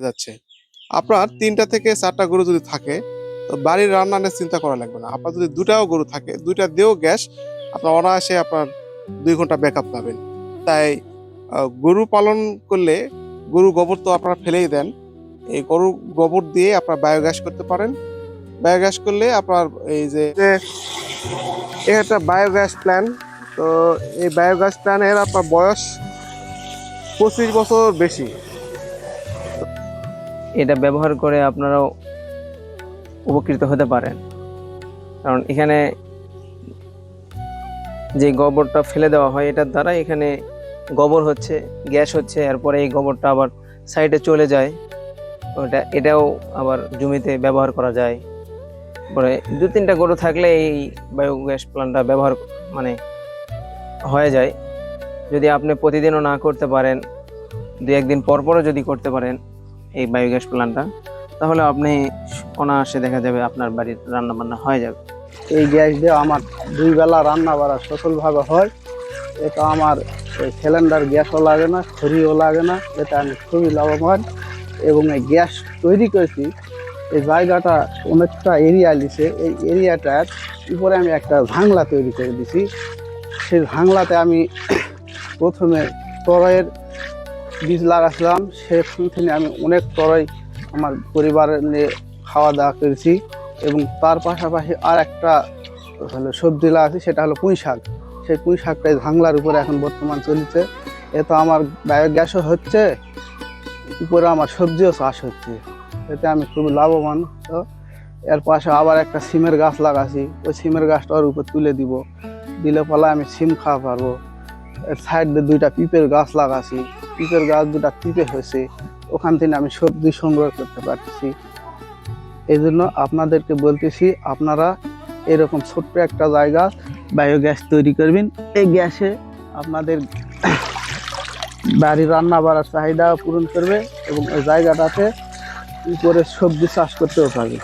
যাচ্ছে। আপনার ৩টা থেকে ৪টা গরু যদি থাকে তো বাড়ির রান্না নিয়ে চিন্তা করা লাগবে না। আপনার যদি ২টাও গরু থাকে, ২টা দিয়েও গ্যাস আপনার অনায়াসে আপনার ২ ঘন্টা ব্যাকআপ পাবেন। তাই গরু পালন করলে গরু গোবর তো আপনারা ফেলেই দেন। এই গরু গোবর দিয়ে আপনারা বায়োগ্যাস করতে পারেন। বায়োগ্যাস করলে আপনার এই যে একটা বায়োগ্যাস প্ল্যান, তো এই বায়োগ্যাস প্ল্যানের আপনার বয়স ২৫ বছর বেশি। এটা ব্যবহার করে আপনারাও উপকৃত হতে পারেন, কারণ এখানে যে গোবরটা ফেলে দেওয়া হয় এটার দ্বারা এখানে গোবর হচ্ছে, গ্যাস হচ্ছে, এরপরে এই গোবরটা আবার সাইডে চলে যায়, এটাও আবার জমিতে ব্যবহার করা যায়। পরে ২-৩টা গরু থাকলে এই বায়োগ্যাস প্ল্যান্টটা ব্যবহার হয়ে যায়। যদি আপনি প্রতিদিনও না করতে পারেন, ২-১ দিন পরপরও যদি করতে পারেন এই বায়োগ্যাস প্ল্যান্টটা, তাহলে আপনি অনায়াসে দেখা যাবে আপনার বাড়ির রান্না বান্না হয়ে যাবে। এই গ্যাস দিয়ে আমার 2 বেলা রান্না বাড়া সফলভাবে হয়। এটা আমার সিলিন্ডার গ্যাসও লাগে না, খড়িও লাগে না। এটা আমি খুবই লাভবান। এবং এই গ্যাস তৈরি করেছি, এই জায়গাটা অনেকটা এরিয়া নিছে। এই এরিয়াটার উপরে আমি একটা ভাংলা তৈরি করে দিছি। সেই ভাংলাতে আমি প্রথমে তরয়ের বীজ লাগাছিলাম। সেখান থেকে আমি অনেক তরয় আমার পরিবারের নিয়ে খাওয়া দাওয়া করেছি। এবং তার পাশাপাশি আর একটা হলো সবজি লাগাচ্ছি, সেটা হলো পুঁই শাক। সেই পুঁই শাকটাই ভাংলার উপরে এখন বর্তমান চলছে। এতে আমার বায়োগ্যাসও হচ্ছে, উপরে আমার সবজিও চাষ হচ্ছে। এতে আমি খুব লাভবান। তো এর পাশে আবার একটা সিমের গাছ লাগাচ্ছি। ওই সিমের গাছটা ওর উপর তুলে দিলে ফলে আমি সিম খাওয়া পারবো। এর সাইডে 2টা পিঁপের গাছ লাগাচ্ছি। পিঁপের গাছ 2টা পিঁপে হয়েছে, ওখান থেকে আমি সবজি সংগ্রহ করতে পারতেছি। এই জন্য আপনাদেরকে বলতেছি, আপনারা এরকম ছোট্ট একটা জায়গা বায়োগ্যাস তৈরি করবেন। এই গ্যাসে আপনাদের বাড়ির রান্না বাড়ার চাহিদা পূরণ করবে এবং এই জায়গাটাতে উপরে সবজি চাষ করতেও পারবে।